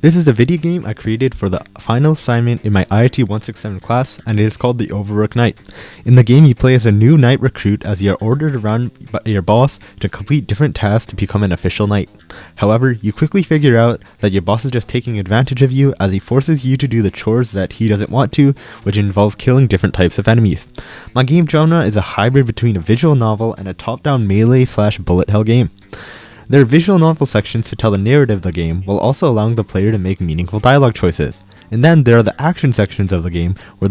This is the video game I created for the final assignment in my IAT 167 class, and it is called the Overworked Knight. In the game, you play as a new knight recruit as you are ordered around by your boss to complete different tasks to become an official knight. However, you quickly figure out that your boss is just taking advantage of you as he forces you to do the chores that he doesn't want to, which involves killing different types of enemies. My game genre is a hybrid between a visual novel and a top-down melee/bullet hell game. There are visual novel sections to tell the narrative of the game, while also allowing the player to make meaningful dialogue choices. And then there are the action sections of the game, where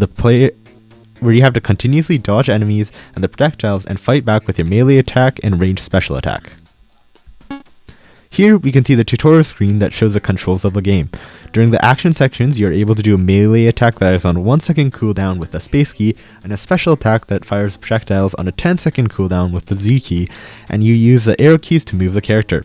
you have to continuously dodge enemies and the projectiles and fight back with your melee attack and ranged special attack. Here we can see the tutorial screen that shows the controls of the game. During the action sections, you are able to do a melee attack that is on 1 second cooldown with the space key, and a special attack that fires projectiles on a 10-second cooldown with the Z key, and you use the arrow keys to move the character.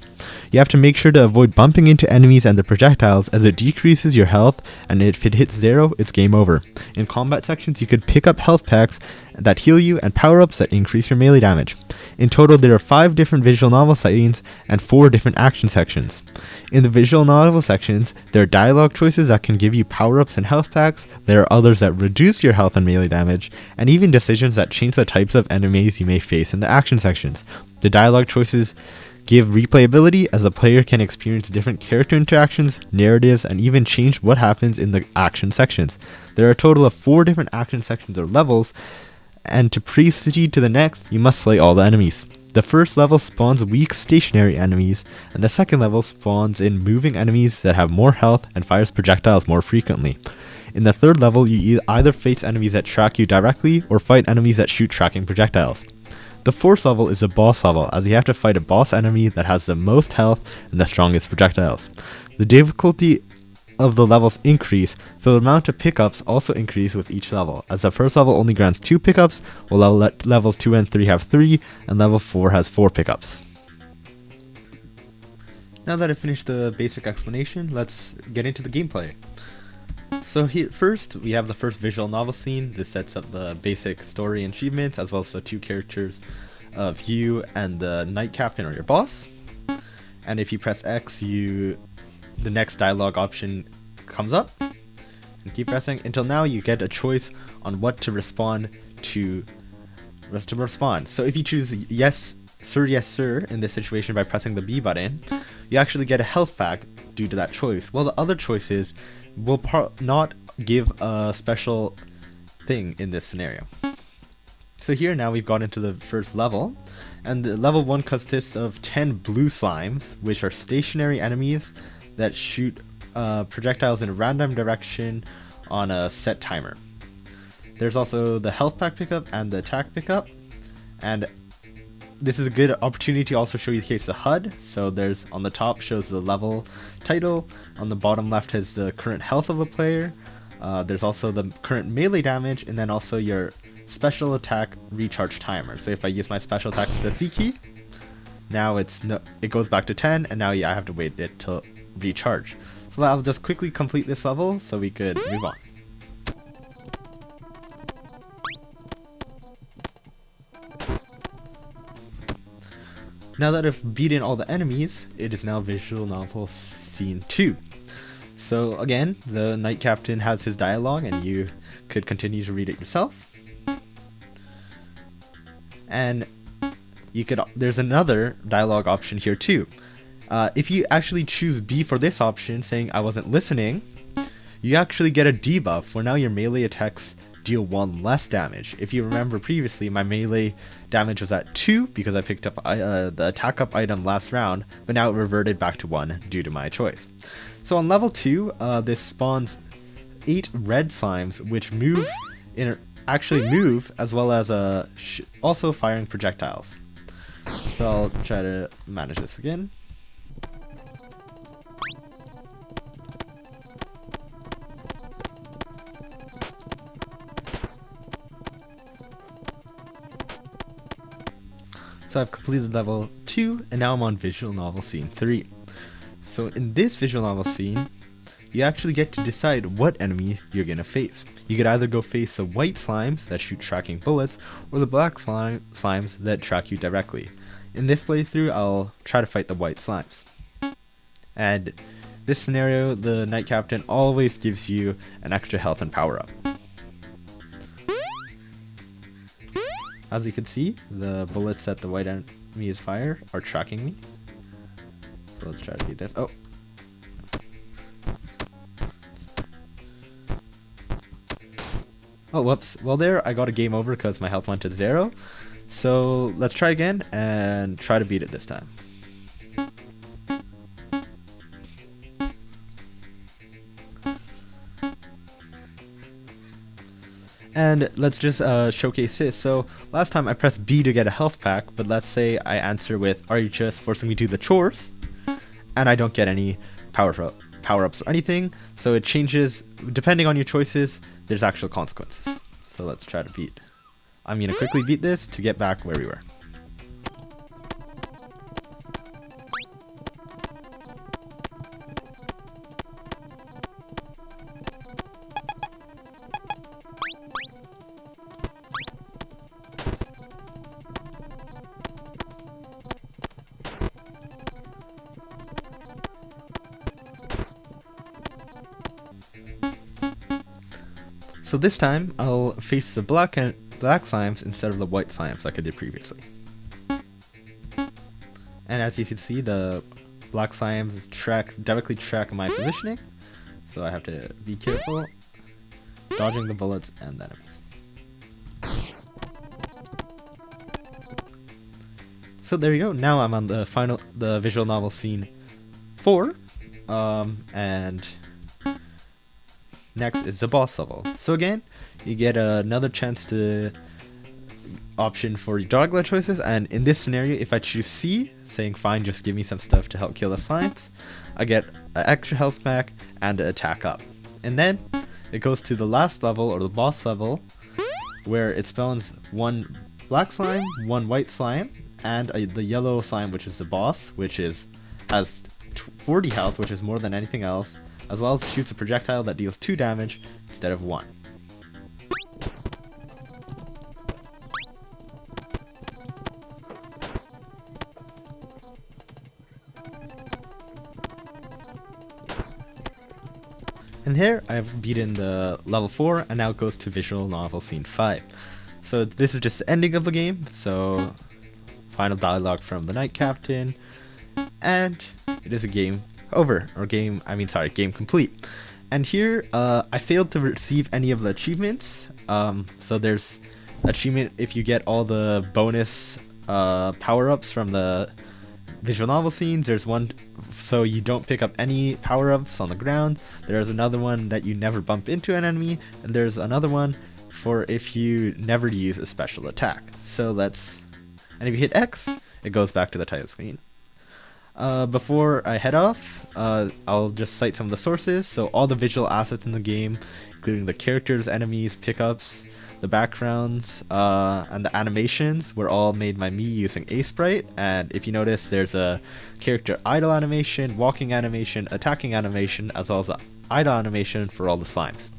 You have to make sure to avoid bumping into enemies and the projectiles as it decreases your health, and if it hits 0, it's game over. In combat sections, you could pick up health packs that heal you and power-ups that increase your melee damage. In total, there are 5 different visual novel scenes and 4 different action sections. In the visual novel sections, there are dialogue choices that can give you power-ups and health packs, there are others that reduce your health and melee damage, and even decisions that change the types of enemies you may face in the action sections. The dialogue choices give replayability as the player can experience different character interactions, narratives, and even change what happens in the action sections. There are a total of 4 different action sections or levels, and to proceed to the next, you must slay all the enemies. The first level spawns weak stationary enemies, and the second level spawns in moving enemies that have more health and fires projectiles more frequently. In the third level, you either face enemies that track you directly or fight enemies that shoot tracking projectiles. The fourth level is the boss level, as you have to fight a boss enemy that has the most health and the strongest projectiles. The difficulty of the levels increase, so the amount of pickups also increase with each level, as the first level only grants 2 pickups, while levels 2 and 3 have 3, and level 4 has 4 pickups. Now that I've finished the basic explanation, let's get into the gameplay. So first, we have the first visual novel scene. This sets up the basic story and achievements, as well as the 2 characters of you and the knight captain or your boss. And if you press X, the next dialogue option comes up, and keep pressing until now you get a choice on what to respond to. So if you choose yes sir in this situation by pressing the B button, you actually get a health pack due to that choice, while the other choices will not give a special thing in this scenario. So here now we've got into the first level, and the level 1 consists of 10 blue slimes, which are stationary enemies that shoot projectiles in a random direction on a set timer. There's also the health pack pickup and the attack pickup, and this is a good opportunity to also show you the case of HUD. So there's on the top shows the level title, on the bottom left has the current health of the player, there's also the current melee damage, and then also your special attack recharge timer. So if I use my special attack with the Z key, now it goes back to 10, and now I have to wait it till recharge. So I'll just quickly complete this level so we could move on. Now that I've beaten all the enemies, it is now visual novel scene 2. So again, the knight captain has his dialogue, and you could continue to read it yourself. And there's another dialogue option here too. If you actually choose B for this option, saying I wasn't listening, you actually get a debuff where now your melee attacks deal 1 less damage. If you remember previously, my melee damage was at 2 because I picked up the attack up item last round, but now it reverted back to 1 due to my choice. So on level 2, this spawns 8 red slimes, which actually move as well as also firing projectiles. So I'll try to manage this again. So I've completed level 2, and now I'm on visual novel scene 3. So in this visual novel scene, you actually get to decide what enemy you're going to face. You could either go face the white slimes that shoot tracking bullets, or the black slimes that track you directly. In this playthrough, I'll try to fight the white slimes. And this scenario, the Knight Captain always gives you an extra health and power up. As you can see, the bullets that the white enemies fire are tracking me. So let's try to beat this. Oh. Oh, whoops. Well, there, I got a game over because my health went to 0. So let's try again and try to beat it this time. And let's just showcase this. So last time I pressed B to get a health pack, but let's say I answer with, are you just forcing me to do the chores? And I don't get any power-ups or anything. So it changes, depending on your choices, there's actual consequences. So let's try to beat. I'm going to quickly beat this to get back where we were. So this time, I'll face the black slimes instead of the white slimes like I did previously. And as you can see, the black slimes directly track my positioning, so I have to be careful, dodging the bullets and the enemies. So there you go, now I'm on the visual novel scene 4, and next is the boss level. So again, you get another chance to option for your dogleg choices, and in this scenario, if I choose C, saying fine, just give me some stuff to help kill the slimes, I get an extra health pack and an attack up. And then it goes to the last level, or the boss level, where it spawns one black slime, one white slime, and the yellow slime, which is the boss, which has 40 health, which is more than anything else, as well as shoots a projectile that deals 2 damage instead of 1. And here I have beaten the level 4, and now it goes to visual novel scene 5. So this is just the ending of the game, so final dialogue from the Knight Captain, and it is a game over, or game complete. And here I failed to receive any of the achievements. So there's achievement if you get all the bonus power-ups from the visual novel scenes. There's one so you don't pick up any power-ups on the ground. There's another one that you never bump into an enemy, and there's another one for if you never use a special attack. And if you hit X, it goes back to the title screen. Before I head off, I'll just cite some of the sources. So all the visual assets in the game, including the characters, enemies, pickups, the backgrounds, and the animations, were all made by me using Sprite. And if you notice, there's a character idle animation, walking animation, attacking animation, as well as an idle animation for all the slimes.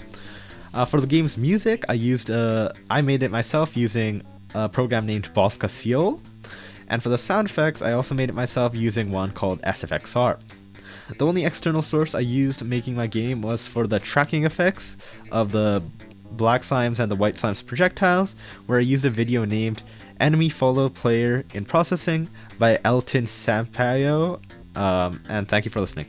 For the game's music, I made it myself using a program named Boss Cassiol. And for the sound effects, I also made it myself using one called SFXR. The only external source I used making my game was for the tracking effects of the black slimes and the white slimes projectiles, where I used a video named Enemy Follow Player in Processing by Elton Sampaio, and thank you for listening.